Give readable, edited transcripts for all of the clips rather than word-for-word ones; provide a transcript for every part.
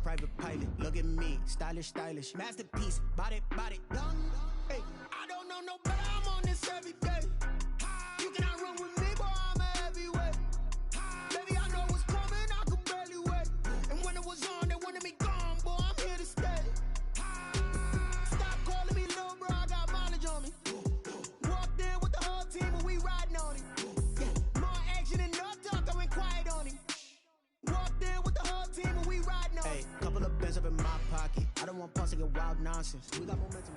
private pilot. Look at me, stylish, stylish. Masterpiece, body, body, young. Hey, I don't know no better, I'm on this every day. You cannot run with me, boy, I'm a heavyweight. Baby, I know what's coming, I could barely wait. And when it was on, they wanted me gone, boy, I'm here to stay. Stop calling me little bro, I got mileage on me. Walked in with the whole team and we riding on him. Yeah, more action and no talk, I went quiet on him. Walked in with the whole team and we riding on him. Hey, couple of bands up in my pocket. I don't want pausing and wild nonsense. We got momentum.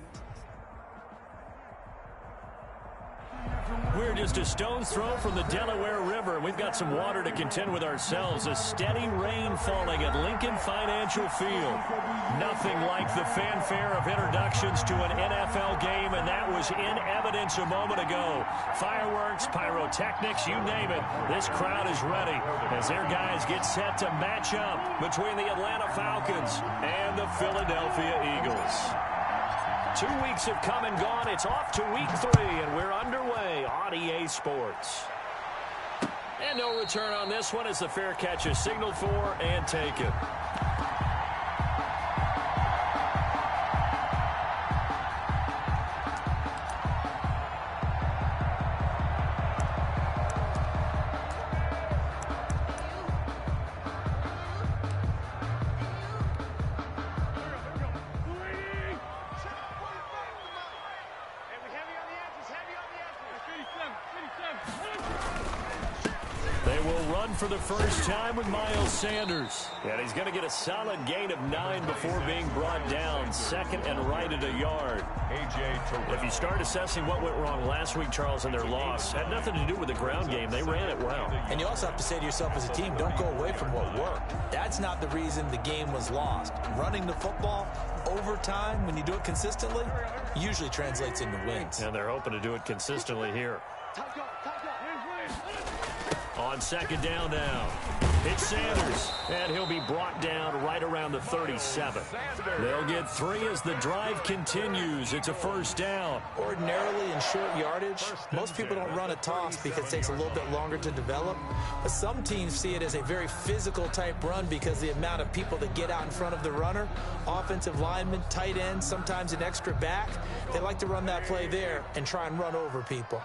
We're just a stone's throw from the Delaware River, and we've got some water to contend with ourselves. A steady rain falling at Lincoln Financial Field. Nothing like the fanfare of introductions to an NFL game, and that was in evidence a moment ago. Fireworks, pyrotechnics, you name it. This crowd is ready as their guys get set to match up between the Atlanta Falcons and the Philadelphia Eagles. 2 weeks have come and gone. It's off to week 3, and we're underway on EA Sports. And no return on this one as the fair catch is signaled for and taken. For the first time with Miles Sanders. And he's going to get a solid gain of 9 before being brought down. Second and right at a yard. If you start assessing what went wrong last week, Charles, in their loss, had nothing to do with the ground game. They ran it well. And you also have to say to yourself as a team, don't go away from what worked. That's not the reason the game was lost. Running the football over time, when you do it consistently, usually translates into wins. And they're hoping to do it consistently here. On second down now, it's Sanders, and he'll be brought down right around the 37. They'll get 3 as the drive continues. It's a first down. Ordinarily in short yardage, most people don't run a toss because it takes a little bit longer to develop. But some teams see it as a very physical type run because the amount of people that get out in front of the runner, offensive linemen, tight ends, sometimes an extra back, they like to run that play there and try and run over people.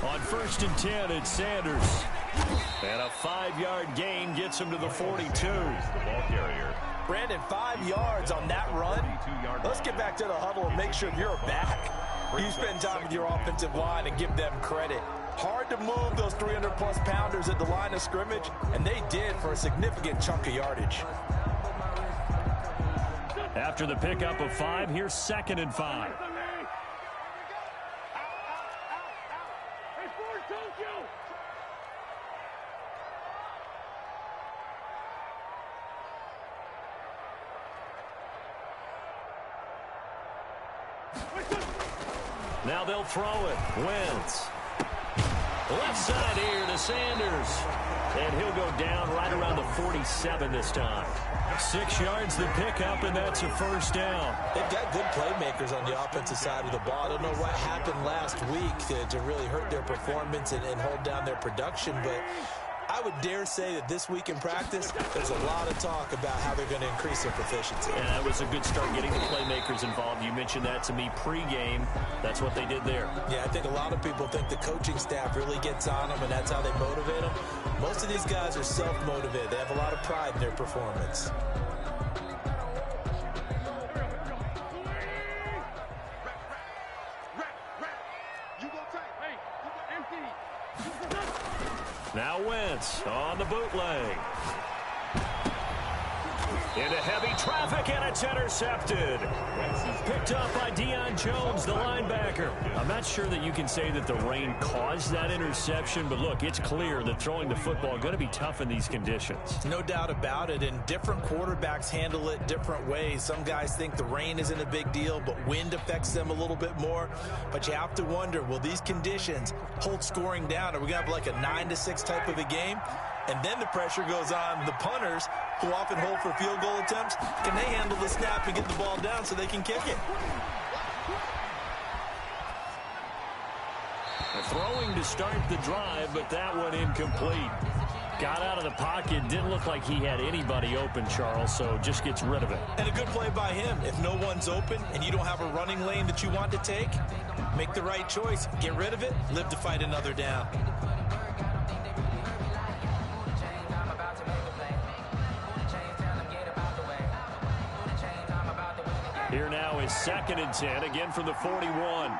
On first and 10, it's Sanders. And a 5-yard gain gets him to the 42. Ball carrier. Brandon, 5 yards on that run. Let's get back to the huddle and make sure you're back. You spend time with your offensive line and give them credit. Hard to move those 300-plus pounders at the line of scrimmage, and they did for a significant chunk of yardage. After the pickup of 5, here's second and 5. Now they'll throw it. Wentz. Left side here to Sanders. And he'll go down right around the 47 this time. 6 yards the pickup, and that's a first down. They've got good playmakers on the offensive side of the ball. I don't know what happened last week to really hurt their performance and hold down their production, but I would dare say that this week in practice, there's a lot of talk about how they're going to increase their proficiency. And that was a good start getting the playmakers involved. You mentioned that to me pregame. That's what they did there. Yeah, I think a lot of people think the coaching staff really gets on them, and that's how they motivate them. Most of these guys are self-motivated. They have a lot of pride in their performance. Now Wentz on the bootleg. Into heavy traffic, and it's intercepted. Picked up by Deion Jones, the linebacker. I'm not sure that you can say that the rain caused that interception, but look, it's clear that throwing the football is going to be tough in these conditions. No doubt about it, and different quarterbacks handle it different ways. Some guys think the rain isn't a big deal, but wind affects them a little bit more. But you have to wonder, will these conditions hold scoring down? Are we going to have like a 9-6 type of a game? And then the pressure goes on the punters, who often hold for field goal attempts. Can they handle the snap and get the ball down so they can kick it? Throwing to start the drive, but that one incomplete. Got out of the pocket. Didn't look like he had anybody open, Charles, so just gets rid of it. And a good play by him. If no one's open and you don't have a running lane that you want to take, make the right choice. Get rid of it. Live to fight another down. Here now is 2nd and 10, again from the 41.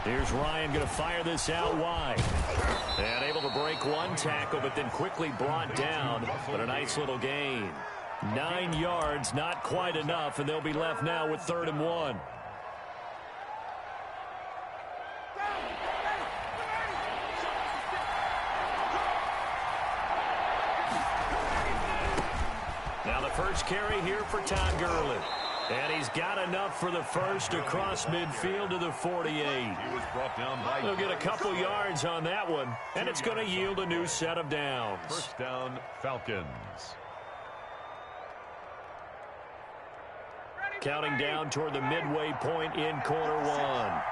Here's Ryan going to fire this out wide. And able to break one tackle, but then quickly brought down. But a nice little gain. 9 yards, not quite enough, and they'll be left now with 3rd and 1. Now the first carry here for Todd Gurley. And he's got enough for the first across midfield to the 48. He was brought down by They'll get a couple yards on that one, and it's going to yield a new set of downs. First down, Falcons. Counting down toward the midway point in quarter one.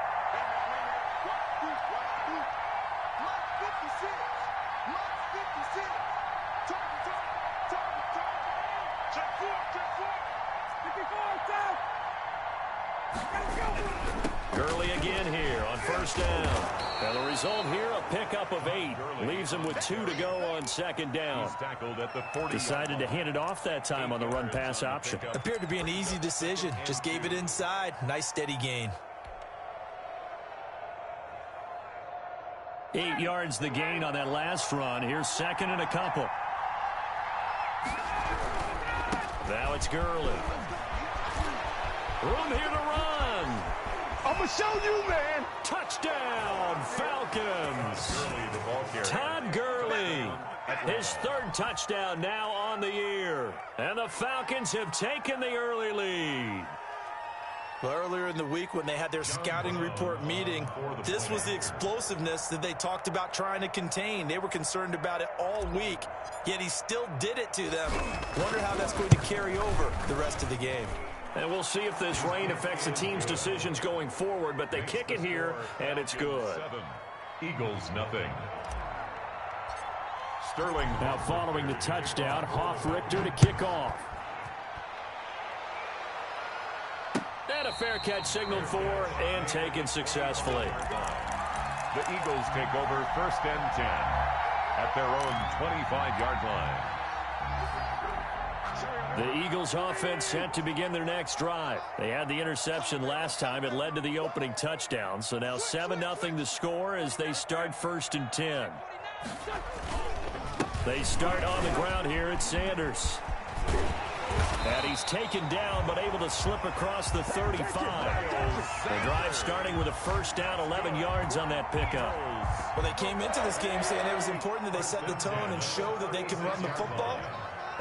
Gurley again here on first down. And the result here, a pickup of 8. Leaves him with 2 to go on 2nd down. He's tackled at the 40. Decided to hand it off that time on the run-pass option. Appeared to be an easy decision. Just gave it inside. Nice steady gain. 8 yards the gain on that last run. Here's 2nd and a couple. Now it's Gurley. Room here to run. I'm going to show you, man. Touchdown, Falcons. Todd Gurley. His 3rd touchdown now on the year. And the Falcons have taken the early lead. Well, earlier in the week when they had their scouting report meeting, this was the explosiveness that they talked about trying to contain. They were concerned about it all week, yet he still did it to them. Wonder how that's going to carry over the rest of the game. And we'll see if this rain affects the team's decisions going forward, but they kick it here, and it's good. 7. Eagles, nothing. Sterling. Now following the touchdown, Hoff-Richter to kick off. And a fair catch signaled for and taken successfully. The Eagles take over 1st and 10 at their own 25-yard line. The Eagles offense set to begin their next drive. They had the interception last time. It led to the opening touchdown. So now 7-0 the score as they start 1st and 10. They start on the ground here at Sanders. And he's taken down but able to slip across the 35. The drive starting with a first down, 11 yards on that pickup. Well, they came into this game saying it was important that they set the tone and show that they can run the football.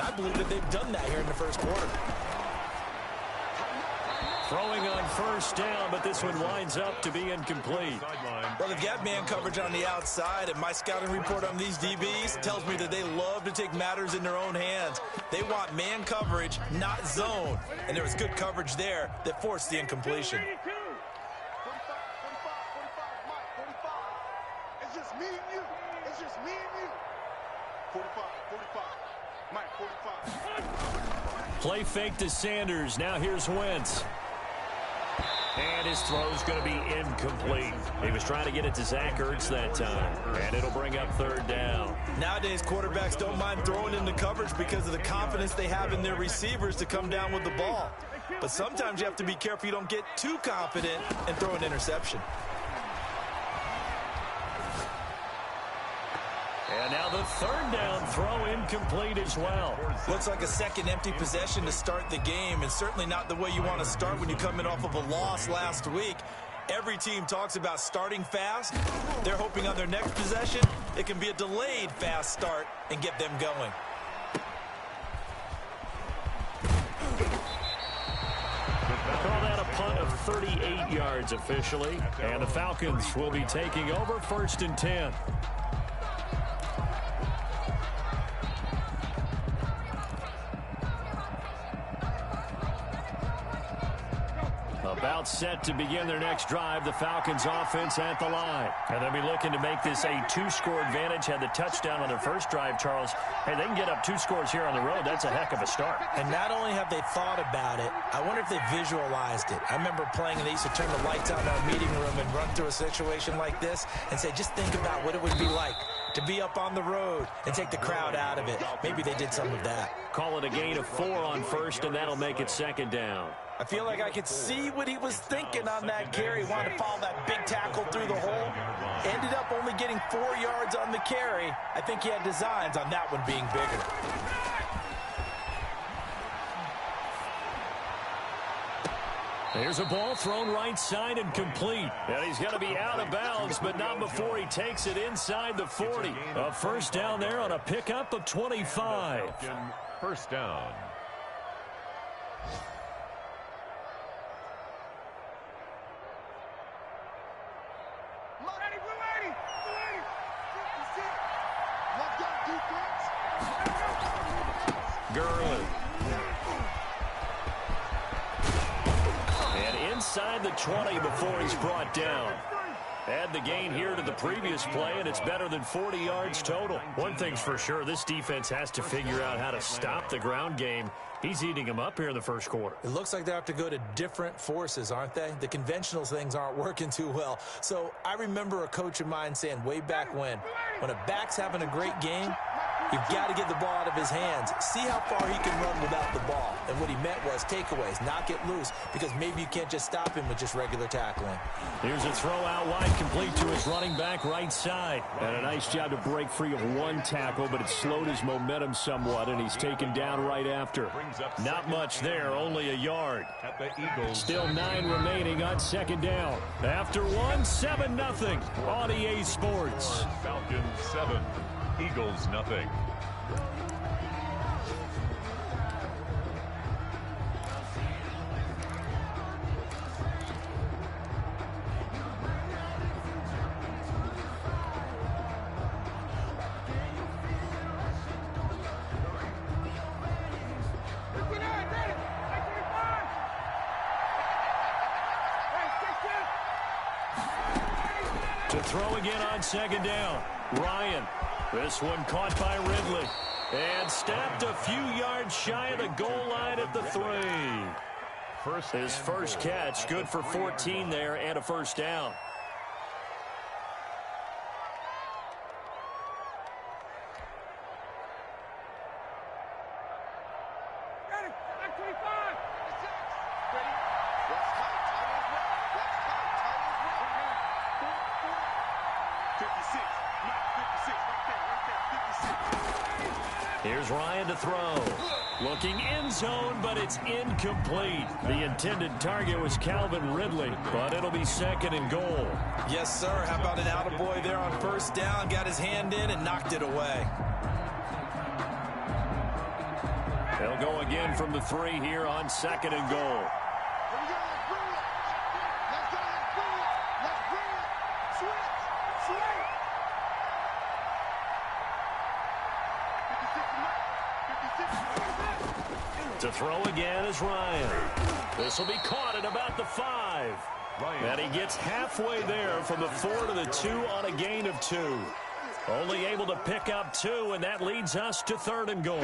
I believe that they've done that here in the first quarter. Throwing on first down, but this one winds up to be incomplete. Well, they've got man coverage on the outside, and my scouting report on these DBs tells me that they love to take matters in their own hands. They want man coverage, not zone. And there was good coverage there that forced the incompletion. 45, It's just me and you. It's just me and you. 45. Mike, 45. Play fake to Sanders. Now here's Wentz. And his throw's going to be incomplete. He was trying to get it to Zach Ertz that time. And it'll bring up 3rd down. Nowadays, quarterbacks don't mind throwing into coverage because of the confidence they have in their receivers to come down with the ball. But sometimes you have to be careful you don't get too confident and throw an interception. And now the 3rd down throw incomplete as well. Looks like a second empty possession to start the game, and certainly not the way you want to start when you come in off of a loss last week. Every team talks about starting fast. They're hoping on their next possession it can be a delayed fast start and get them going. Call that a punt of 38 yards officially. And the Falcons will be taking over 1st and 10. about set to begin their next drive. The Falcons offense at the line. And they'll be looking to make this a two-score advantage. Had the touchdown on their first drive, Charles. Hey, they can get up 2 scores here on the road. That's a heck of a start. And not only have they thought about it, I wonder if they visualized it. I remember playing and they used to turn the lights out in our meeting room and run through a situation like this and say, just think about what it would be like to be up on the road and take the crowd out of it. Maybe they did some of that. Call it a gain of 4 on first, and that'll make it second down. I feel like I could see what he was thinking on that carry. He wanted to follow that big tackle through the hole. Ended up only getting 4 yards on the carry. I think he had designs on that one being bigger. Here's a ball thrown right side and complete. And he's going to be out of bounds, but not before he takes it inside the 40. A first down there on a pickup of 25. First down. Gurley. And inside the 20 before he's brought down. Add the gain here to the previous play, and it's better than 40 yards total. One thing's for sure, this defense has to figure out how to stop the ground game. He's eating them up here in the first quarter. It looks like they have to go to different forces, aren't they? The conventional things aren't working too well. So I remember a coach of mine saying way back when a back's having a great game, you've got to get the ball out of his hands. See how far he can run without the ball. And what he meant was takeaways, knock it loose, because maybe you can't just stop him with just regular tackling. Here's a throw out wide, complete to his running back right side. And a nice job to break free of one tackle, but it slowed his momentum somewhat, and he's taken down right after. Not much there, only a yard. Still 9 remaining on second down. After 1, 7-0 on EA Sports. Falcons 7. Eagles nothing. To throw again on second down. Ryan. This one caught by Ridley. And stepped a few yards shy of the goal line at the 3. His first catch, good for 14 there and a first down. Here's Ryan to throw. Looking end zone, but it's incomplete. The intended target was Calvin Ridley, but it'll be second and goal. Yes, sir. How about an attaboy there on first down? Got his hand in and knocked it away. They'll go again from the 3 here on second and goal. To throw again is Ryan. This will be caught at about the 5. And he gets halfway there from the 4 to the 2 on a gain of 2. Only able to pick up 2, and that leads us to third and goal.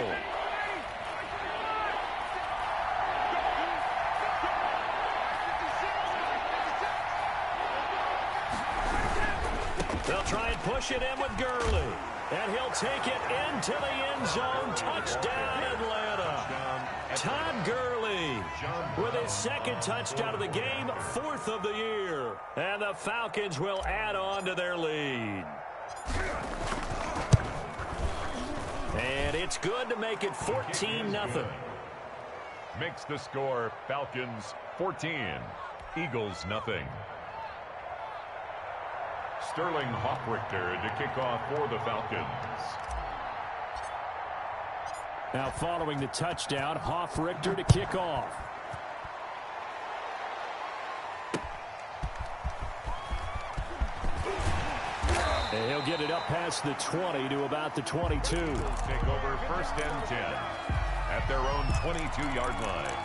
They'll try and push it in with Gurley. And he'll take it into the end zone. Touchdown, Atlanta. Todd Gurley with his second touchdown of the game, 4th of the year. And the Falcons will add on to their lead. And it's good to make it 14-0. Makes the score Falcons 14, Eagles nothing. Sterling Hoffrichter to kick off for the Falcons. Now following the touchdown, Hoffrichter to kick off. And he'll get it up past the 20 to about the 22. Take over first and 10 at their own 22-yard line.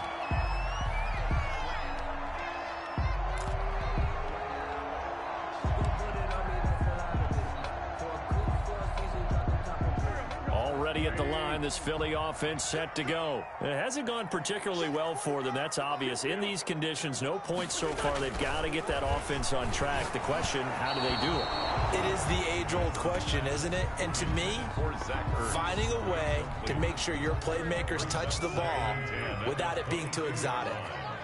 ready at the line. This Philly offense set to go. It hasn't gone particularly well for them. That's obvious. In these conditions, no points so far. They've got to get that offense on track. The question, how do they do it? It is the age-old question, isn't it? And to me, finding a way to make sure your playmakers touch the ball without it being too exotic.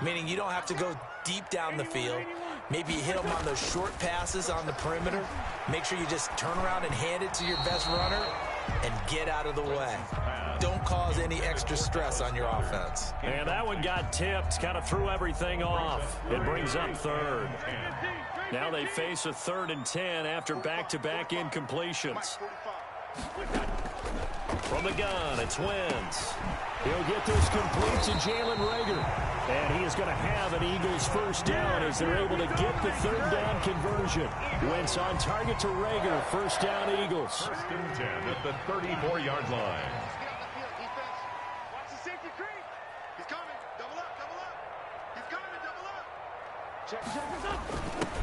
Meaning you don't have to go deep down the field. Maybe you hit them on those short passes on the perimeter. Make sure you just turn around and hand it to your best runner and get out of the way. Don't cause any extra stress on your offense. And that one got tipped, kind of threw everything off. It brings up third. Now they face a 3rd and 10 after back-to-back incompletions. From the gun, it's Wentz. He'll get this complete to Jalen Reagor. And he is going to have an Eagles first down as they're able to get the 3rd down conversion. Wentz on target to Reagor. First down, Eagles. 1st and 10 at the 34-yard line. Watch the safety creep. He's coming. Double up, double up. He's coming, double up. Check.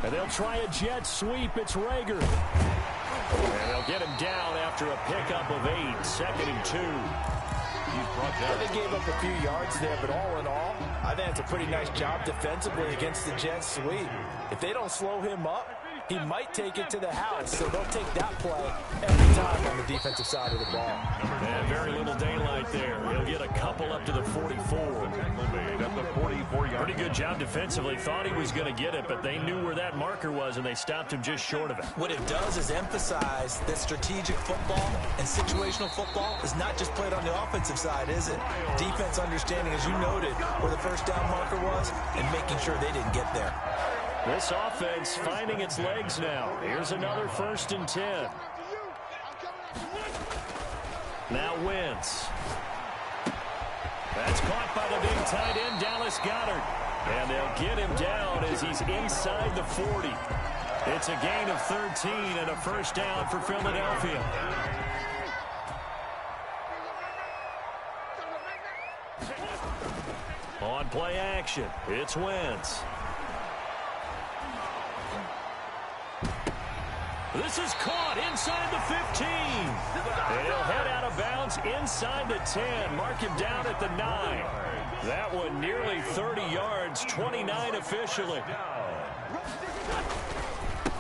And they'll try a jet sweep. It's Reagor. And they'll get him down after a pickup of 8. 2nd and 2. They gave up a few yards there, but all in all, I think it's a pretty nice job defensively against the jet sweep. If they don't slow him up, he might take it to the house, so they'll take that play every time on the defensive side of the ball. And very little daylight there. He'll get a couple up to the 44. At the 44-yard. Pretty good job defensively. Thought he was going to get it, but they knew where that marker was, and they stopped him just short of it. What it does is emphasize that strategic football and situational football is not just played on the offensive side, is it? Defense understanding, as you noted, where the first down marker was and making sure they didn't get there. This offense finding its legs now. Here's another 1st and 10. Now Wentz. That's caught by the big tight end, Dallas Goedert. And they'll get him down as he's inside the 40. It's a gain of 13 and a first down for Philadelphia. On play action, it's Wentz. This is caught inside the 15. And he'll head out of bounds inside the 10. Mark him down at the 9. That one nearly 30 yards, 29 officially.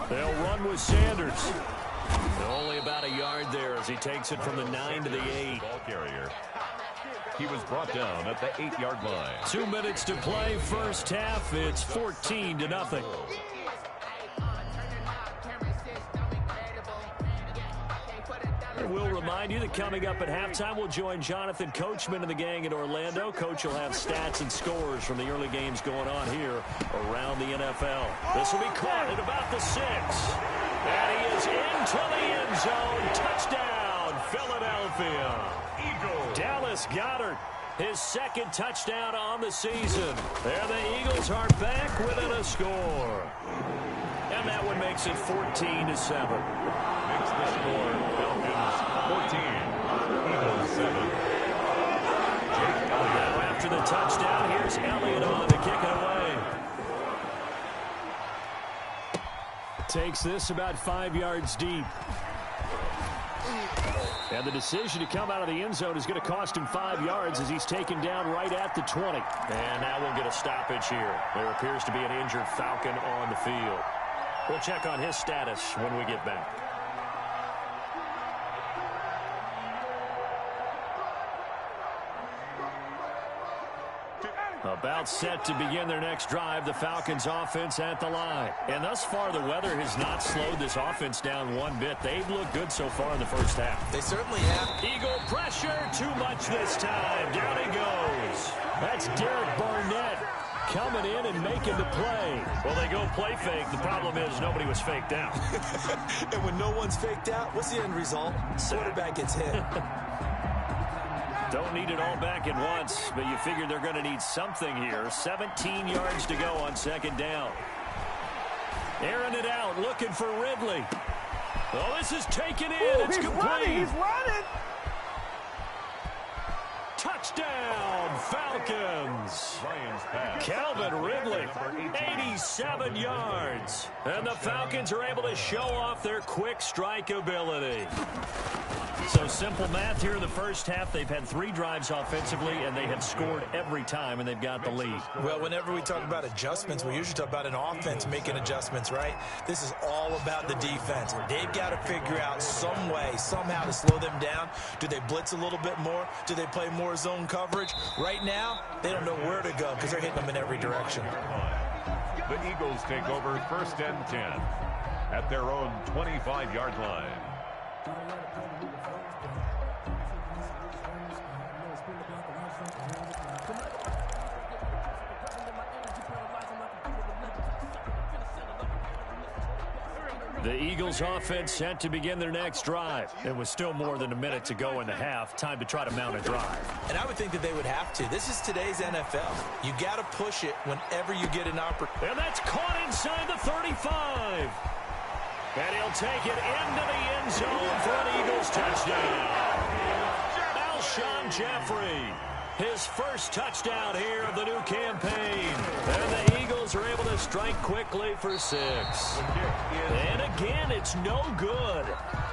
They'll run with Sanders. Only about a yard there as he takes it from the 9 to the 8. Ball carrier. He was brought down at the 8-yard line. 2 minutes to play, first half. It's 14-0. We'll remind you that coming up at halftime, we'll join Jonathan Coachman and the gang in Orlando. Coach will have stats and scores from the early games going on here around the NFL. This will be caught at about the 6. And he is into the end zone. Touchdown, Philadelphia. Eagles. Dallas Goedert, his 2nd touchdown on the season. There the Eagles are back within a score. And that one makes it 14-7. Makes the score. Falcons 14. Eagles 7. Now after the touchdown, here's Elliott on to kick it away. Takes this about 5 yards deep. And the decision to come out of the end zone is going to cost him 5 yards as he's taken down right at the 20. And now we'll get a stoppage here. There appears to be an injured Falcon on the field. We'll check on his status when we get back. About set to begin their next drive, the Falcons offense at the line. And thus far, the weather has not slowed this offense down one bit. They've looked good so far in the first half. They certainly have. Eagle pressure, too much this time. Down he goes. That's Derek Barnett coming in and making the play. Well, they go play fake. The problem is nobody was faked out. And when no one's faked out, what's the end result? Quarterback gets hit. Don't need it all back at once, but you figure they're going to need something here. 17 yards to go on 2nd down. Airing it out, looking for Ridley. Oh, this is taken in. It's complete. He's running. Touchdown, Falcons. Ryan's pass. Calvin Ridley, 87 yards. And the Falcons are able to show off their quick strike ability. So simple math here in the first half. They've had 3 drives offensively, and they have scored every time, and they've got the lead. Well, whenever we talk about adjustments, we usually talk about an offense making adjustments, right? This is all about the defense. They've got to figure out some way, somehow to slow them down. Do they blitz a little bit more? Do they play more zone coverage? Right now, they don't know where to go because they're hitting them in every direction. The Eagles take over 1st and 10 at their own 25-yard line. The Eagles offense set to begin their next drive. It was still more than a minute to go in the half. Time to try to mount a drive. And I would think that they would have to. This is today's NFL. You got to push it whenever you get an opportunity. And that's caught inside the 35. And he'll take it into the end zone for an Eagles touchdown. Alshon Jeffrey, his first touchdown here of the new campaign. And the Eagles are able to strike quickly for 6. And again, it's no good.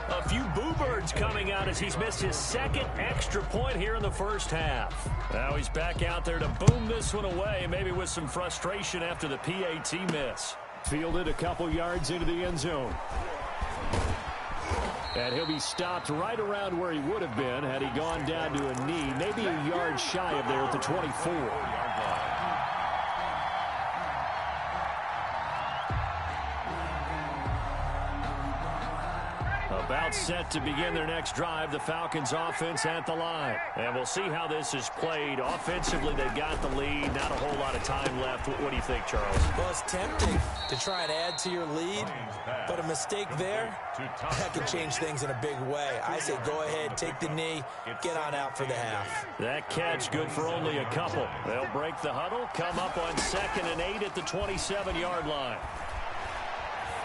A few boo birds coming out as he's missed his 2nd extra point here in the first half. Now he's back out there to boom this one away, maybe with some frustration after the PAT miss. Fielded a couple yards into the end zone. And he'll be stopped right around where he would have been had he gone down to a knee, maybe a yard shy of there at the 24. About set to begin their next drive, the Falcons offense at the line. And we'll see how this is played. Offensively, they got the lead. Not a whole lot of time left. What do you think, Charles? Well, it's tempting to try and add to your lead, but a mistake there, that could change things in a big way. I say go ahead, take the knee, get on out for the half. That catch good for only a couple. They'll break the huddle, come up on 2nd and 8 at the 27-yard line.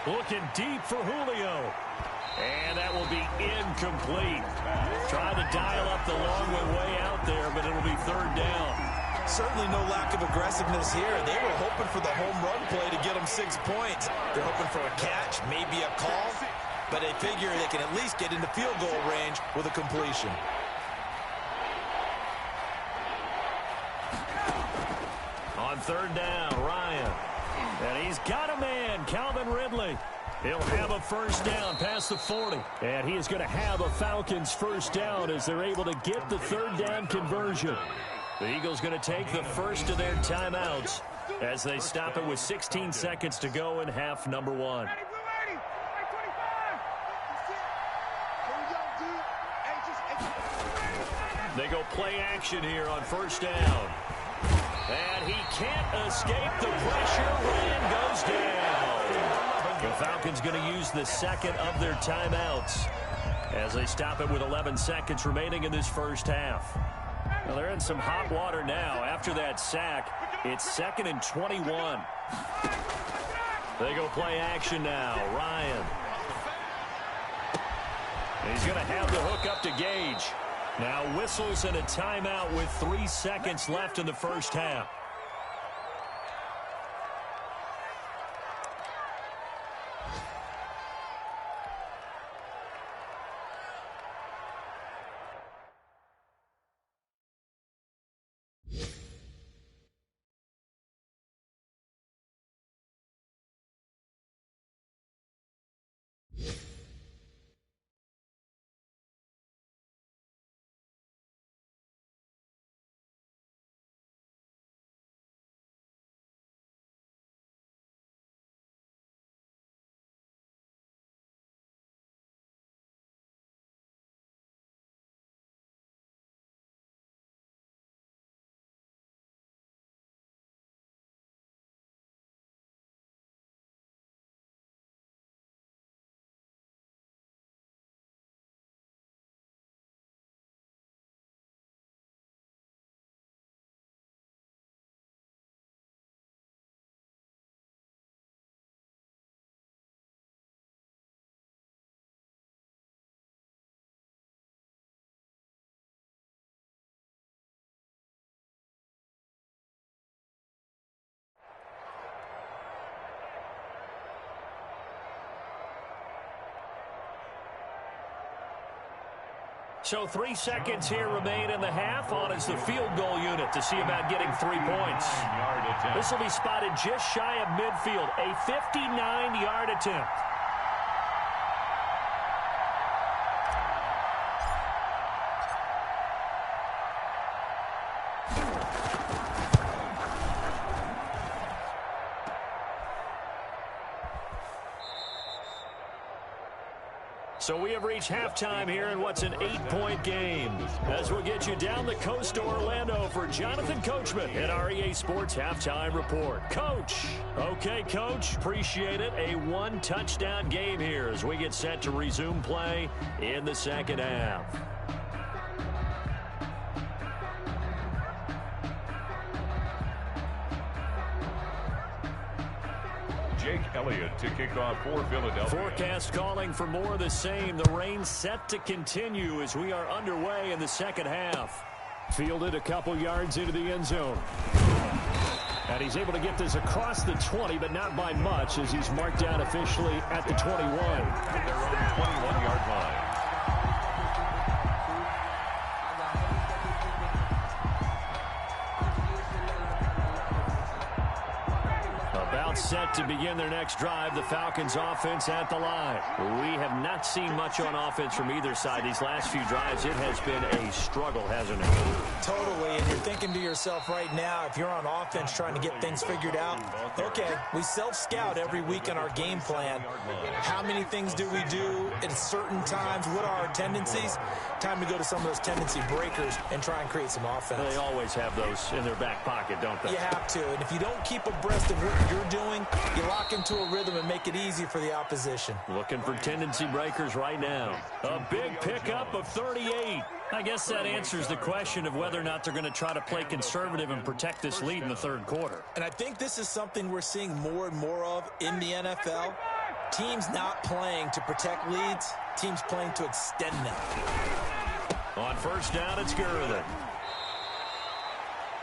Looking deep for Julio. And that will be incomplete. Trying to dial up the long way out there, but it'll be 3rd down. Certainly no lack of aggressiveness here. They were hoping for the home run play to get them 6 points. They're hoping for a catch, maybe a call, but they figure they can at least get into field goal range with a completion. On 3rd down, Ryan. And he's got a man, Calvin Ridley. He'll have a first down past the 40. And he is going to have a Falcons first down as they're able to get the 3rd down conversion. The Eagles going to take the first of their timeouts as they stop it with 16 seconds to go in half number 1. They go play action here on 1st down. And he can't escape the pressure. Ryan goes down. The Falcons going to use the 2nd of their timeouts as they stop it with 11 seconds remaining in this first half. Well, they're in some hot water now. After that sack, it's 2nd and 21. They go play action now. Ryan. He's going to have the hook up to Gage. Now whistles and a timeout with 3 seconds left in the first half. So 3 seconds here remain in the half. On is the field goal unit to see about getting 3 points. This will be spotted just shy of midfield. A 59-yard attempt. So we have reached halftime here in what's an 8-point game. As we'll get you down the coast to Orlando for Jonathan Coachman at our EA Sports Halftime Report. Coach. Okay, Coach. Appreciate it. A 1-touchdown game here as we get set to resume play in the second half. Elliott to kick off for Philadelphia. Forecast calling for more of the same. The rain set to continue as we are underway in the second half. Fielded a couple yards into the end zone. And he's able to get this across the 20, but not by much as he's marked down officially at the 21. At their own 21-yard line. Set to begin their next drive. The Falcons offense at the line. We have not seen much on offense from either side these last few drives. It has been a struggle, hasn't it? Totally, and you're thinking to yourself right now, if you're on offense trying to get things figured out, okay, we self-scout every week in our game plan. How many things do we do at certain times? What are our tendencies? Time to go to some of those tendency breakers and try and create some offense. They always have those in their back pocket, don't they? You have to, and if you don't keep abreast of what you're doing, you lock into a rhythm and make it easy for the opposition. Looking for tendency breakers right now. A big pickup of 38. I guess that answers the question of whether or not they're going to try to play conservative and protect this lead in the third quarter. And I think this is something we're seeing more and more of in the NFL. Teams not playing to protect leads, teams playing to extend them. On first down, it's Gurley.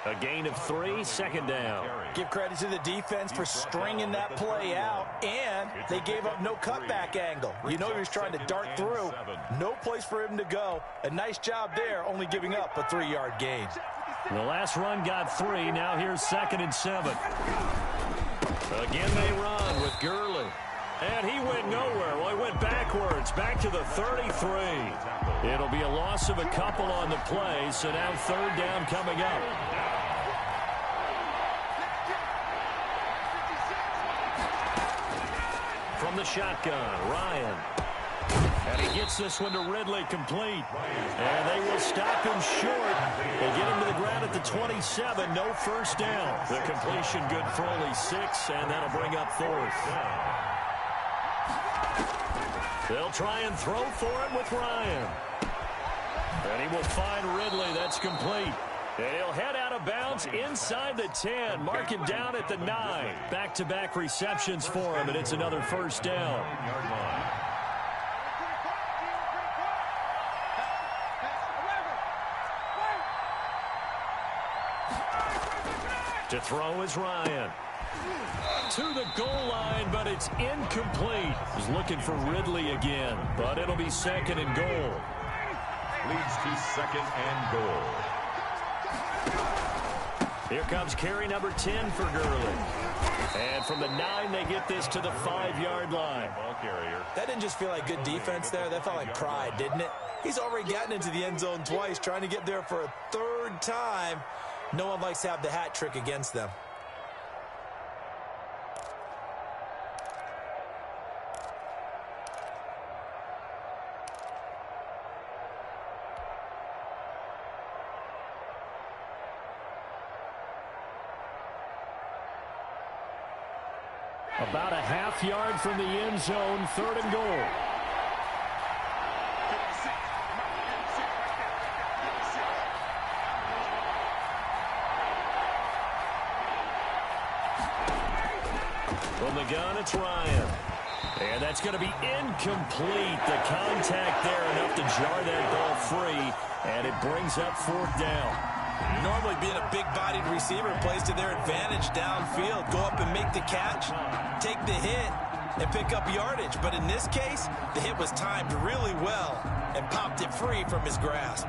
A gain of 3, second down. Give credit to the defense for stringing that play out, and they gave up no cutback angle. You know he was trying to dart through. No place for him to go. A nice job there, only giving up a 3-yard gain. The last run got 3. Now here's 2nd and 7. Again they run with Gurley. And he went nowhere. Well, he went backwards, back to the 33. It'll be a loss of a couple on the play, so now 3rd down coming up. From the shotgun, Ryan. And he gets this one to Ridley complete. And they will stop him short. They get him to the ground at the 27. No first down. The completion good for only 6, and that'll bring up 4th. They'll try and throw for it with Ryan. And he will find Ridley. That's complete. And he'll head out of bounds inside the 10. Mark him down at the 9. Back-to-back receptions for him, and it's another first down. To throw is Ryan. To the goal line, but it's incomplete. He's looking for Ridley again, but it'll be 2nd and goal. Leads to 2nd and goal. Here comes carry number 10 for Gurley. And from the 9, they get this to the 5-yard line. Ball carrier. That didn't just feel like good defense there. That felt like pride, didn't it? He's already gotten into the end zone twice, trying to get there for a 3rd time. No one likes to have the hat trick against them. About a half-yard from the end zone, 3rd and goal. From the gun, it's Ryan. And that's going to be incomplete. The contact there enough to jar that ball free, and it brings up 4th down. Normally being a big-bodied receiver plays to their advantage downfield. Go up and make the catch, take the hit, and pick up yardage. But in this case, the hit was timed really well. and popped it free from his grasp.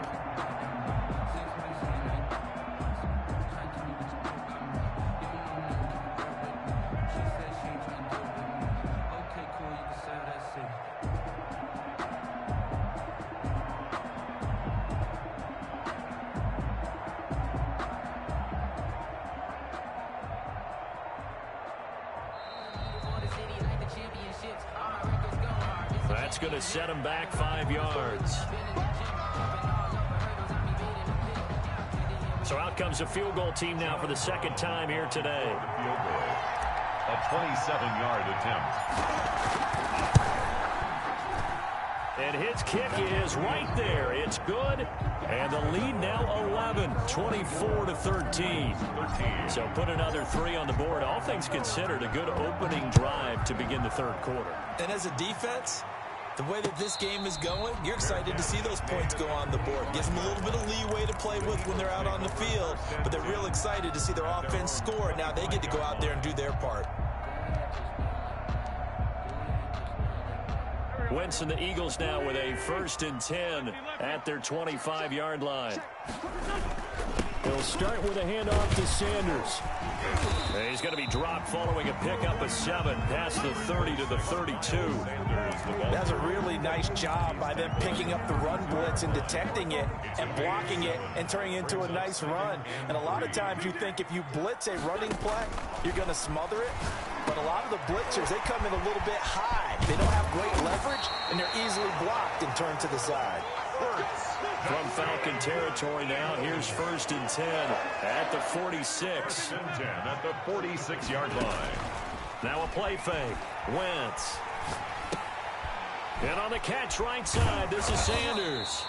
That's going to set him back 5 yards. So out comes a field goal team now for the second time here today. Field goal. A 27-yard attempt. And his kick is right there. It's good. And the lead now 11, 24-13. So put another 3 on the board. All things considered, a good opening drive to begin the third quarter. And as a defense, the way that this game is going, you're excited to see those points go on the board. Gives them a little bit of leeway to play with when they're out on the field, but they're real excited to see their offense score. Now they get to go out there and do their part. Wentz and the Eagles now with a 1st and 10 at their 25-yard line. They'll start with a handoff to Sanders. And he's going to be dropped following a pickup of 7 past the 30 to the 32. That's a really nice job by them picking up the run blitz and detecting it and blocking it and turning it into a nice run. And a lot of times you think if you blitz a running play, you're going to smother it. But a lot of the blitzers, they come in a little bit high. They don't have great leverage, and they're easily blocked and turned to the side. From Falcon territory now, here's 1st and 10 at the 46. 10 at the 46-yard line. Now a play fake. Wentz. And on the catch right side, this is Sanders.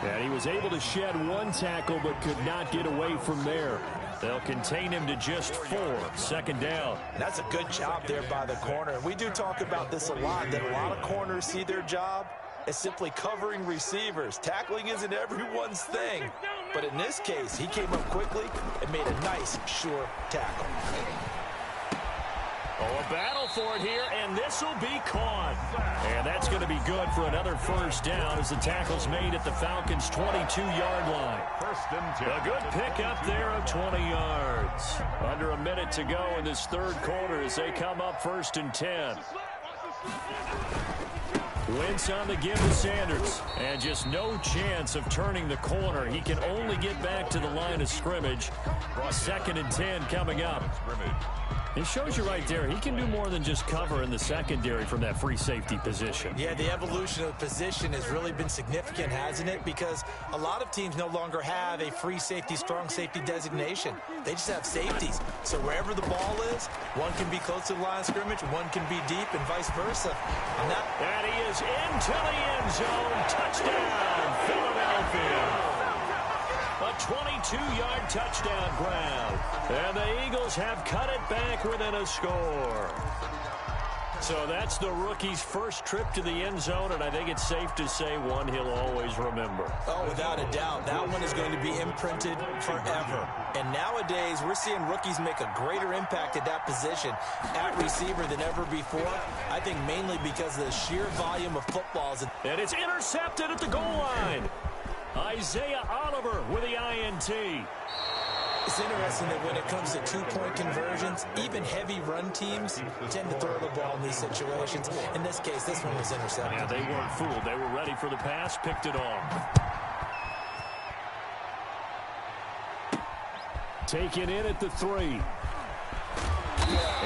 And he was able to shed 1 tackle but could not get away from there. They'll contain him to just 4. 2nd down. That's a good job there by the corner. We do talk about this a lot, that a lot of corners see their job as simply covering receivers. Tackling isn't everyone's thing. But in this case, he came up quickly and made a nice, sure tackle. Oh, a battle for it here, and this will be caught. And that's going to be good for another 1st down as the tackle's made at the Falcons' 22-yard line. 1st and 10. A good pickup there of 20 yards. Under a minute to go in this third quarter as they come up 1st and 10. Wentz on the give to Sanders. And just no chance of turning the corner. He can only get back to the line of scrimmage. 2nd and 10 coming up. It shows you right there, he can do more than just cover in the secondary from that free safety position. Yeah, the evolution of the position has really been significant, hasn't it? Because a lot of teams no longer have a free safety, strong safety designation. They just have safeties. So wherever the ball is, one can be close to the line of scrimmage, one can be deep, and vice versa. And he is into the end zone. Touchdown, Philadelphia. A 22-yard touchdown grab. And the Eagles have cut it back within a score. So that's the rookie's first trip to the end zone, and I think it's safe to say one he'll always remember. Oh, without a doubt. That one is going to be imprinted forever. And nowadays, we're seeing rookies make a greater impact at that position at receiver than ever before. I think mainly because of the sheer volume of footballs. And it's intercepted at the goal line. Isaiah Oliver with the INT. It's interesting that when it comes to two-point conversions, even heavy run teams tend to throw the ball in these situations. In this case, this one was intercepted. Yeah, they weren't fooled. They were ready for the pass, picked it off. Taken in at the 3.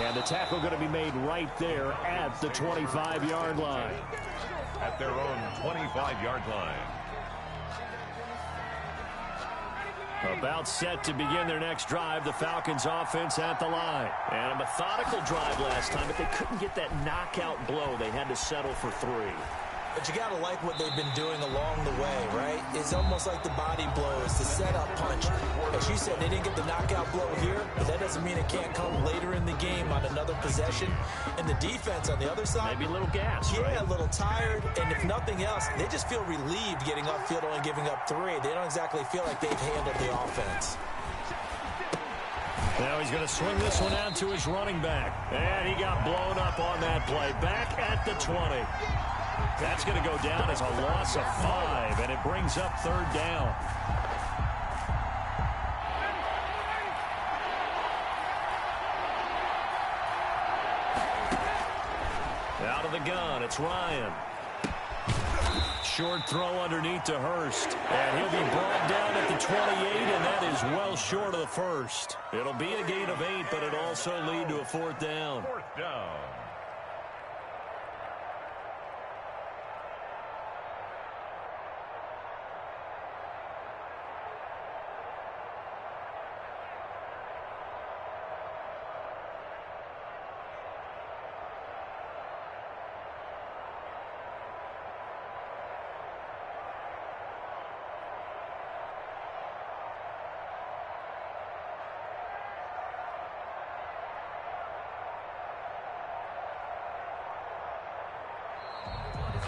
And the tackle going to be made right there at the 25-yard line. At their own 25-yard line. About set to begin their next drive, the Falcons offense at the line. And a methodical drive last time, but they couldn't get that knockout blow. They had to settle for 3. But you got to like what they've been doing along the way, right? It's almost like the body blows, the setup punch. As you said, they didn't get the knockout blow here, but that doesn't mean it can't come later in the game on another possession. And the defense on the other side, maybe a little gas, yeah, right? A little tired. And if nothing else, they just feel relieved getting upfield, only giving up 3. They don't exactly feel like they've handled the offense. Now he's going to swing this one out to his running back. And he got blown up on that play. Back at the 20. That's going to go down as a loss of 5, and it brings up 3rd down. Out of the gun, it's Ryan. Short throw underneath to Hurst. And he'll be brought down at the 28, and that is well short of the first. It'll be a gain of 8, but it'll also lead to a 4th down. 4th down.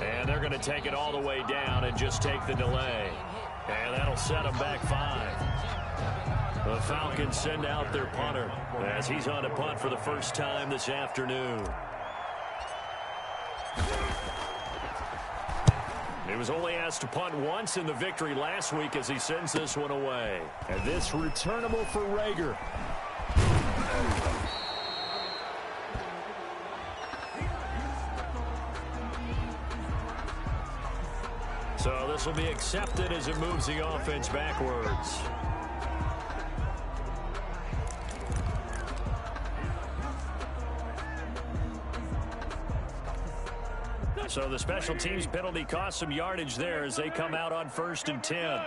And they're going to take it all the way down and just take the delay. And that'll set them back 5. The Falcons send out their punter as he's on a punt for the first time this afternoon. He was only asked to punt once in the victory last week as he sends this one away. And this returnable for Rager. So this will be accepted as it moves the offense backwards. So the special teams penalty cost some yardage there as they come out on 1st and 10.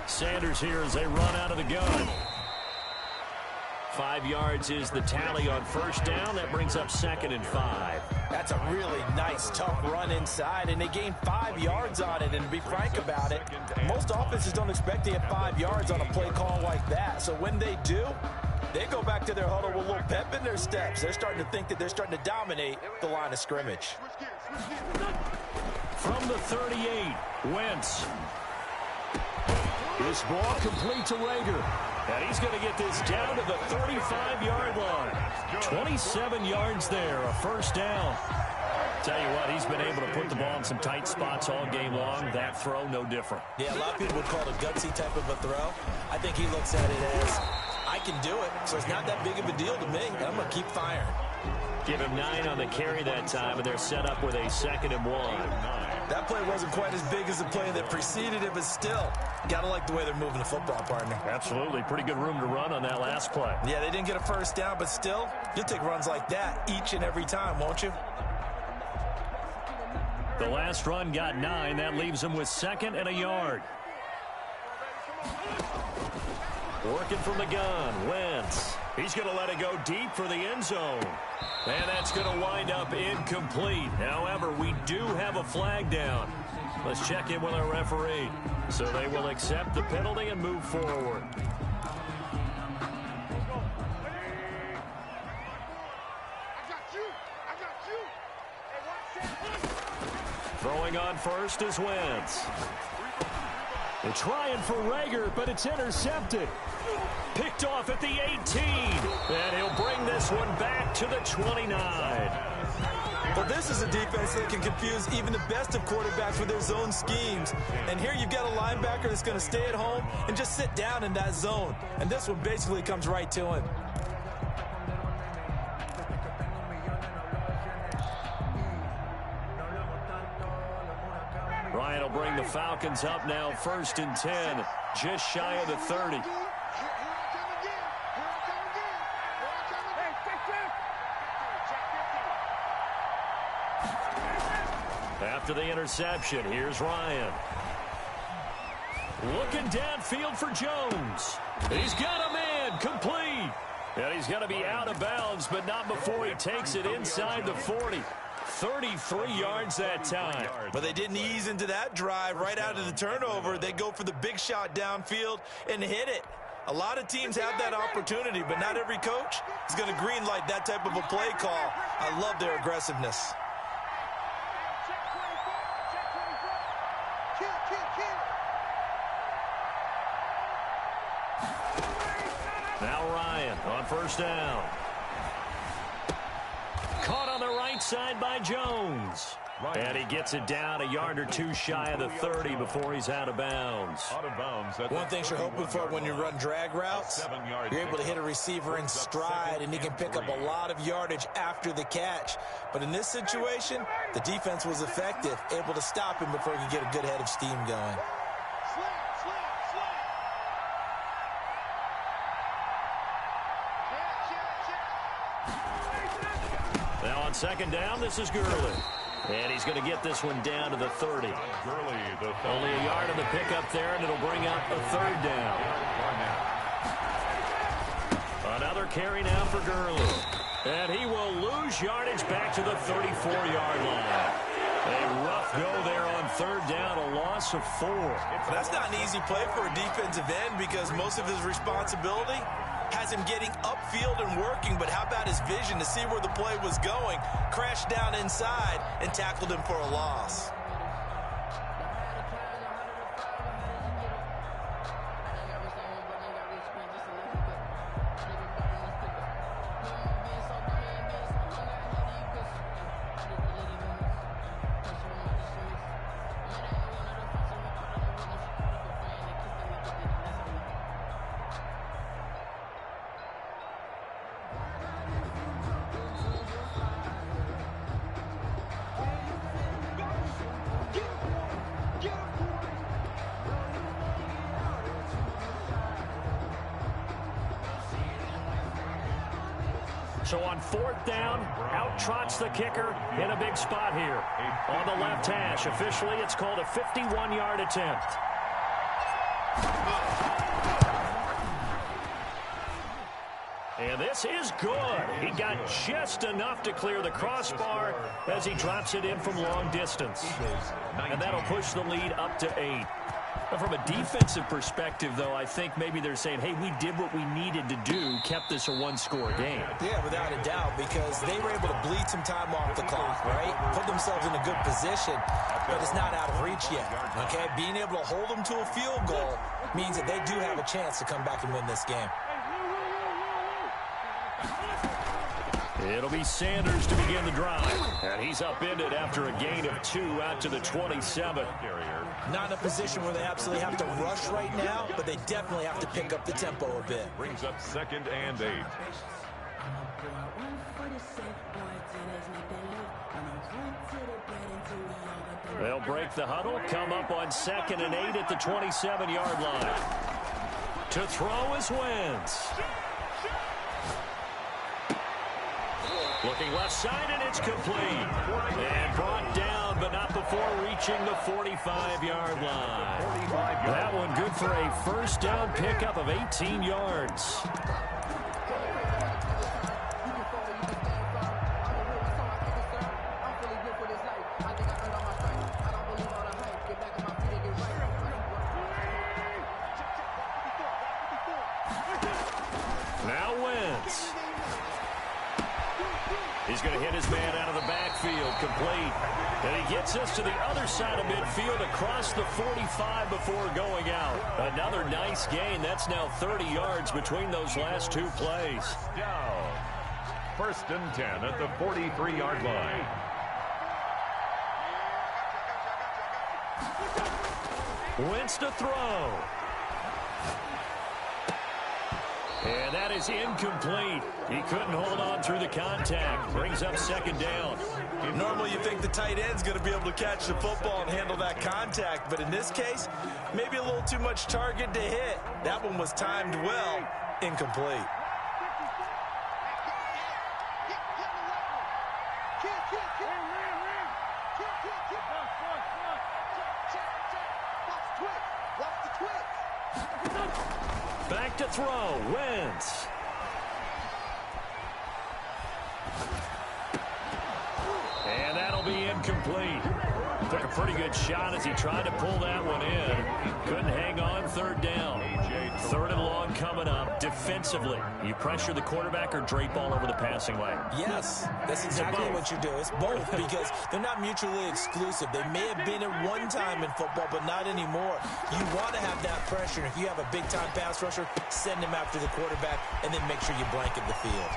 Sanders here as they run out of the gun. 5 yards is the tally on 1st down. That brings up 2nd and 5. That's a really nice, tough run inside, and they gained 5 yards on it. And to be frank about it, most offenses don't expect to get 5 yards on a play call like that. So when they do, they go back to their huddle with a little pep in their steps. They're starting to think that they're starting to dominate the line of scrimmage. From the 38, Wentz. This ball complete to Rager. And he's going to get this down to the 35-yard line. 27 yards there, a 1st down. Tell you what, he's been able to put the ball in some tight spots all game long. That throw, no different. Yeah, a lot of people would call it a gutsy type of a throw. I think he looks at it as, I can do it, so it's not that big of a deal to me. I'm going to keep firing. Give him 9 on the carry that time, and they're set up with a 2nd and 1. That play wasn't quite as big as the play that preceded it, but still, got to like the way they're moving the football, partner. Absolutely. Pretty good room to run on that last play. Yeah, they didn't get a 1st down, but still, you'll take runs like that each and every time, won't you? The last run got 9. That leaves them with 2nd and a yard. Working from the gun, Wentz. He's going to let it go deep for the end zone. And that's going to wind up incomplete. However, we do have a flag down. Let's check in with our referee. So they will accept the penalty and move forward. Throwing on first is Wentz. They're trying for Rager, but it's intercepted. Picked off at the 18. And he'll bring this one back to the 29. Well, this is a defense that can confuse even the best of quarterbacks with their zone schemes. And here you've got a linebacker that's going to stay at home and just sit down in that zone. And this one basically comes right to him. Ryan will bring the Falcons up now, 1st and 10, just shy of the 30. After the interception, here's Ryan. Looking downfield for Jones. He's got a man, complete. And he's going to be out of bounds, but not before he takes it inside the 40. 33 yards that time. But they didn't ease into that drive right out of the turnover. They go for the big shot downfield and hit it. A lot of teams have that opportunity, but not every coach is going to greenlight that type of a play call. I love their aggressiveness. Now Ryan on 1st down. Caught on the right right side by Jones. And he gets it down a yard or two shy of the 30 before he's out of bounds. One thing you're hoping for when you run drag routes, you're able to hit a receiver in stride, and he can pick up a lot of yardage after the catch. But in this situation, the defense was effective, able to stop him before he could get a good head of steam going. Now on second down, this is Gurley. And he's going to get this one down to the 30. Only a yard on the pickup there, and it'll bring up a third down. Another carry now for Gurley. And he will lose yardage back to the 34-yard line. A rough go there on third down, a loss of 4. That's not an easy play for a defensive end because most of his responsibility has him getting upfield and working, but how about his vision to see where the play was going, crashed down inside, and tackled him for a loss. So on fourth down, out trots the kicker in a big spot here. On the left hash, officially it's called a 51-yard attempt. And this is good. He got just enough to clear the crossbar as he drops it in from long distance. And that'll push the lead up to 8. But from a defensive perspective, though, I think maybe they're saying, hey, we did what we needed to do, kept this a one-score game. Yeah, without a doubt, because they were able to bleed some time off the clock, right? Put themselves in a good position, but it's not out of reach yet, okay? Being able to hold them to a field goal means that they do have a chance to come back and win this game. It'll be Sanders to begin the drive. And he's upended after a gain of 2 out to the 27. Not in a position where they absolutely have to rush right now, but they definitely have to pick up the tempo a bit. Brings up 2nd and 8. They'll break the huddle, come up on 2nd and 8 at the 27-yard line. To throw is Wentz. Looking left side, and it's complete. And brought down, but not before reaching the 45-yard line. That one good for a first down pickup of 18 yards. Now Wentz. He's going to hit his man out of the backfield, complete. And he gets us to the other side of midfield across the 45 before going out. Another nice gain. That's now 30 yards between those last 2 plays. Down. 1st and 10 at the 43-yard line. Wentz to throw. And that is incomplete. He couldn't hold on through the contact. Brings up 2nd down. Normally you think the tight end's going to be able to catch the football and handle that contact, but in this case, maybe a little too much target to hit. That one was timed well, incomplete. Back to throw, Wentz. And that'll be incomplete. Took a pretty good shot as he tried to pull that one in. Couldn't hang on, 3rd down. 3rd and long coming up. Defensively, you pressure the quarterback or drape all over the passing lane? Yes, that's exactly what you do. It's both because they're not mutually exclusive. They may have been at one time in football, but not anymore. You want to have that pressure. If you have a big-time pass rusher, send him after the quarterback and then make sure you blanket the field.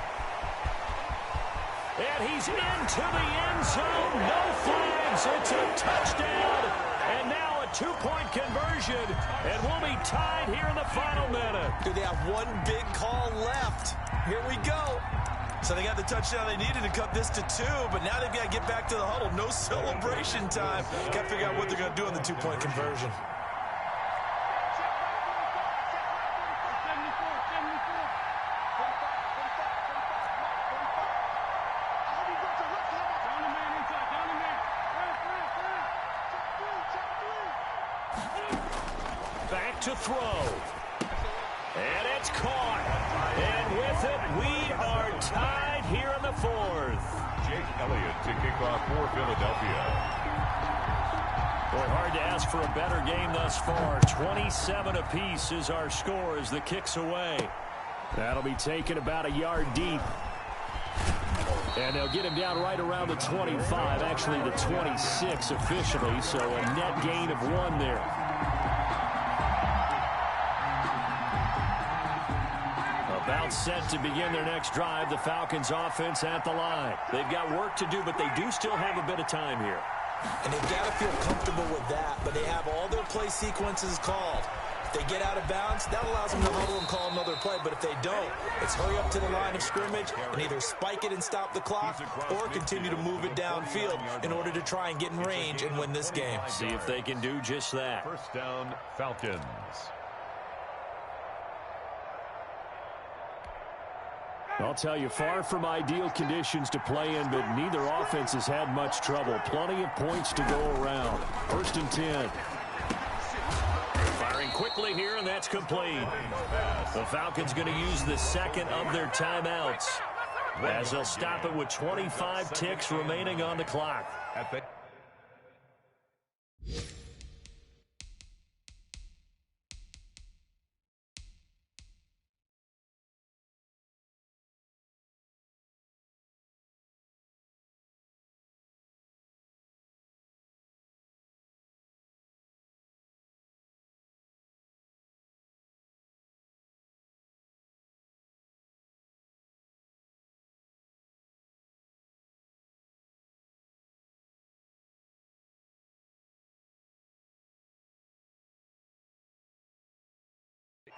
And he's into the end zone. No flags. It's a touchdown. And now a two-point conversion. And we'll be tied here in the final minute. Do they have one big call left? Here we go. So they got the touchdown they needed to cut this to 2, but now they've got to get back to the huddle. No celebration time. Got to figure out what they're going to do on the two-point conversion. Back to throw. And it's caught. And with it, we are tied here in the fourth. Jake Elliott to kick off for Philadelphia. Boy, hard to ask for a better game thus far. 27 apiece is our score as the kick's away. That'll be taken about a yard deep. And they'll get him down right around the 25, actually the 26 officially, so a net gain of 1 there. About set to begin their next drive, the Falcons offense at the line. They've got work to do, but they do still have a bit of time here. And they've got to feel comfortable with that, but they have all their play sequences called. If they get out of bounds, that allows them to huddle and call another play, but if they don't, it's hurry up to the line of scrimmage and either spike it and stop the clock or continue to move it downfield in order to try and get in range and win this game. See if they can do just that. First down, Falcons. I'll tell you, far from ideal conditions to play in, but neither offense has had much trouble. Plenty of points to go around. First and 10. Firing quickly here, and that's complete. The Falcons going to use the second of their timeouts as they'll stop it with 25 ticks remaining on the clock.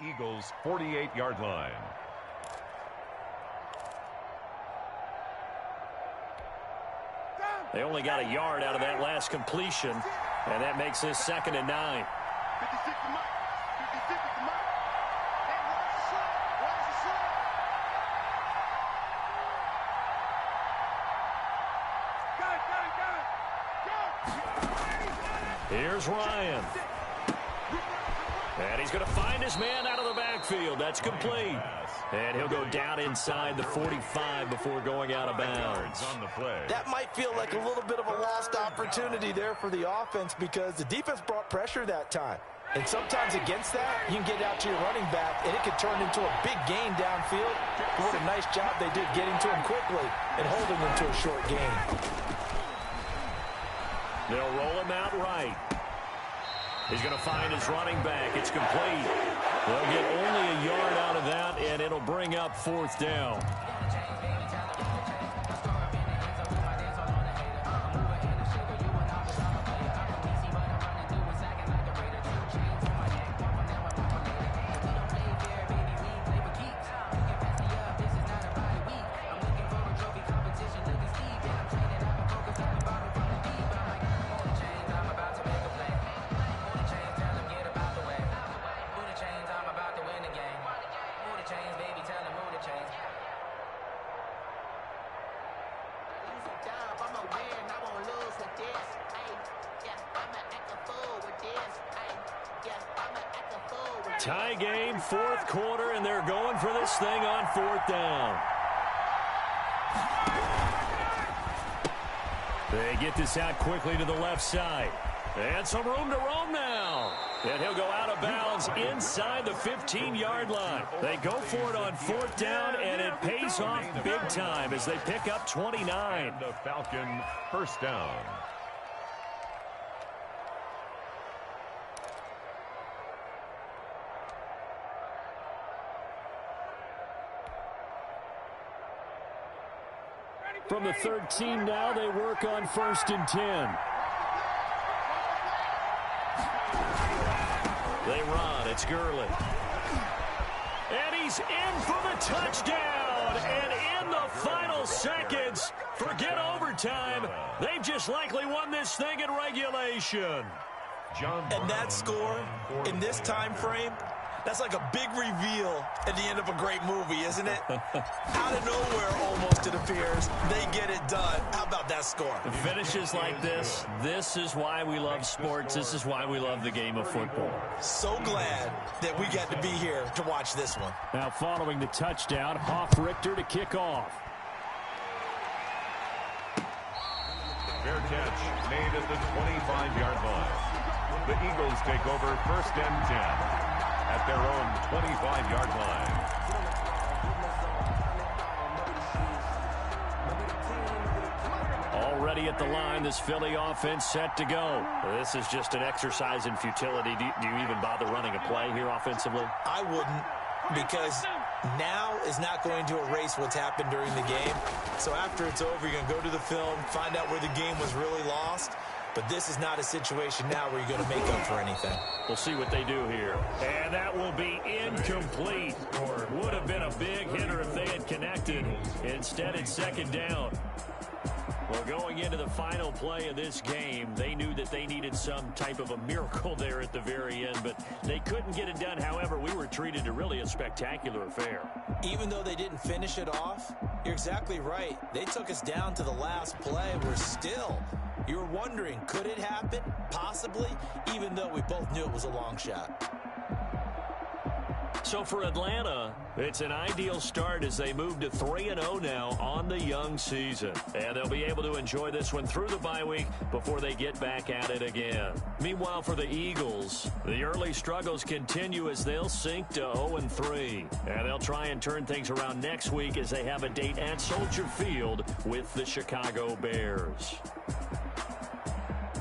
Eagles 48-yard line. They only got a yard out of that last completion, and that makes this 2nd and 9. 56 to Mike. 56 to Mike. Hey, where's the Here's Ryan. And he's going to find his man out of the backfield. That's complete. And he'll go down inside the 45 before going out of bounds. On the play. That might feel like a little bit of a lost opportunity there for the offense because the defense brought pressure that time. And sometimes against that, you can get out to your running back, and it could turn into a big gain downfield. But what a nice job they did getting to him quickly and holding him to a short gain. They'll roll him out right. He's going to find his running back. It's complete. They'll get only a yard out of that, and it'll bring up 4th down. Tie game, 4th quarter, and they're going for this thing on 4th down. They get this out quickly to the left side. And some room to roam now. And he'll go out of bounds inside the 15-yard line. They go for it on 4th down, and it pays off big time as they pick up 29. The Falcon first down. From the 13 now, they work on 1st and 10. They run. It's Gurley. And he's in for the touchdown. And in the final seconds, forget overtime. They've just likely won this thing in regulation. And that score in this time frame, that's like a big reveal at the end of a great movie, isn't it? Out of nowhere, almost, it appears, they get it done. How about that score? Finishes like this is why we love sports. This is why we love the game of football. So glad that we got to be here to watch this one. Now following the touchdown, Richter to kick off. Fair catch made at the 25-yard line. The Eagles take over 1st and 10 at their own 25-yard line. Already at the line, this Philly offense set to go. This is just an exercise in futility. Do you even bother running a play here offensively? I wouldn't, because now is not going to erase what's happened during the game. So after it's over, you're going to go to the film, find out where the game was really lost. But this is not a situation now where you're going to make up for anything. We'll see what they do here. And that will be incomplete. Would have been a big hitter if they had connected. Instead, it's 2nd down. Well, going into the final play of this game, they knew that they needed some type of a miracle there at the very end, but they couldn't get it done. However, we were treated to really a spectacular affair. Even though they didn't finish it off, you're exactly right. They took us down to the last play. We're still... You were wondering, could it happen? Possibly, even though we both knew it was a long shot. So for Atlanta, it's an ideal start as they move to 3-0 now on the young season. And they'll be able to enjoy this one through the bye week before they get back at it again. Meanwhile, for the Eagles, the early struggles continue as they'll sink to 0-3. And they'll try and turn things around next week as they have a date at Soldier Field with the Chicago Bears.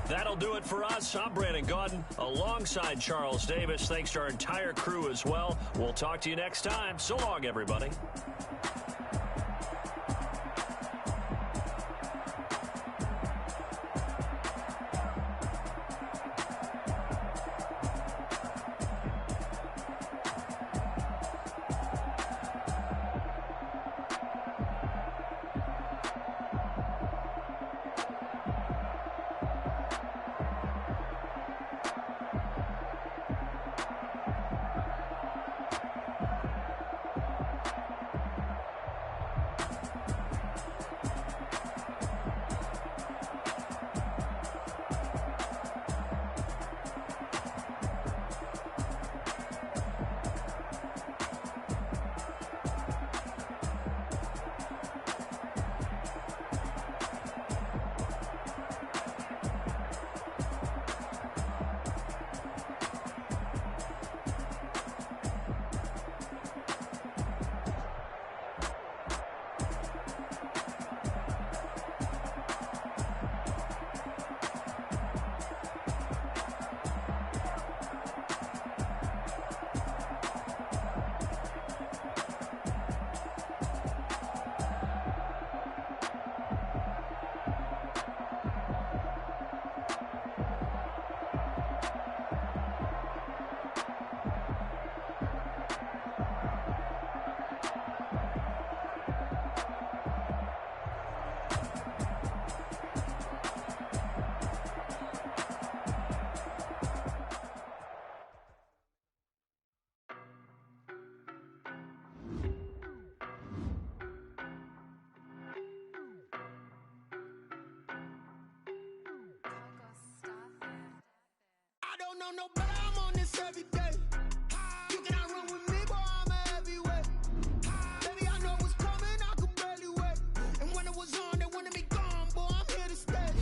That'll do it for us. I'm Brandon Gaudin alongside Charles Davis. Thanks to our entire crew as well. We'll talk to you next time. So long, everybody. don't know, but I'm on this every day. You cannot run with me, boy, I'm a heavyweight. Baby, I know what's coming, I could barely wait. And when it was on, they wanted me gone, boy, I'm here to stay.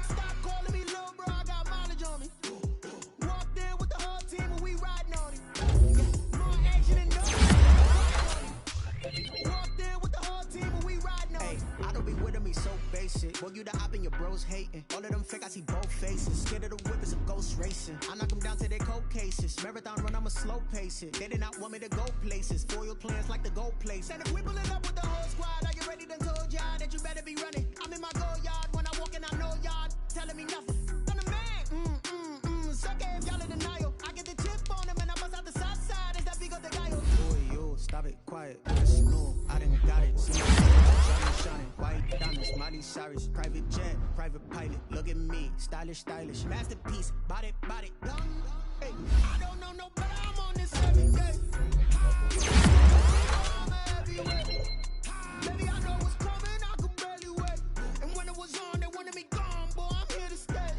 Stop calling me little bro, I got mileage on me. Walked in with the whole team and we riding on it. More action than no. Walked in with the whole team and we riding on it. I don't be with me so basic. Boy, you the op and your bros hating. All of them fake, I see both faces. Scared of the whip is a ghost racing. racing. I knock them down to their cold cases. Marathon run, I'ma slow pace it. They did not want me to go places. Foil plans like the gold place. And if we pulling up with the whole squad, are you ready to told y'all that you better be running? I'm in my go yard when I walk in, I know y'all telling me nothing. I'm the man. Suck it if y'all in denial. I get the chip on them and I bust out the south side. It's that big of the guy. Boy, yo, stop it, quiet. No, I done got it. See my shining, white diamonds, Miley Cyrus, private jet, private pilot. Look at me, stylish, masterpiece, body, young. Hey, I don't know no better. I'm on this every day. I'm heavyweight. Baby, I know what's coming. I could barely wait. And when it was on, they wanted me gone, boy. I'm here to stay.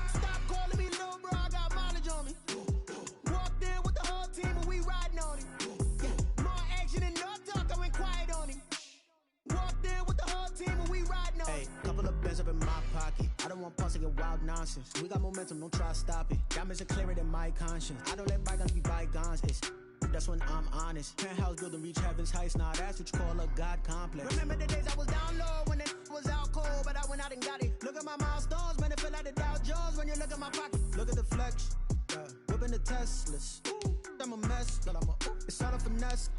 Stop calling me little bro. I got mileage on me. Walked in with the whole team and we riding on it. Yeah, more action and no talk. I went quiet on it. Walked in with the whole team and we riding on it. Hey, couple of bands up in my pocket. I don't want pulse to get wild nonsense. We got momentum, don't try to stop it. Diamonds are clearer than my conscience. I don't let bygones be bygones. That's when I'm honest. Penthouse building, reach heaven's heights. Now that's what you call a God complex. Remember the days I was down low when it was out cold, but I went out and got it. Look at my milestones, man, it feel like the Dow Jones when you look at my pocket. Look at the flex, whipping the Teslas. I'm a mess, but it's all a finesse.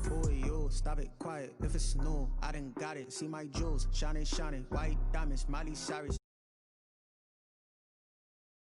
Boy, yo, stop it, quiet. If it's new, I done got it. See my jewels, shining, white diamonds, Miley Cyrus,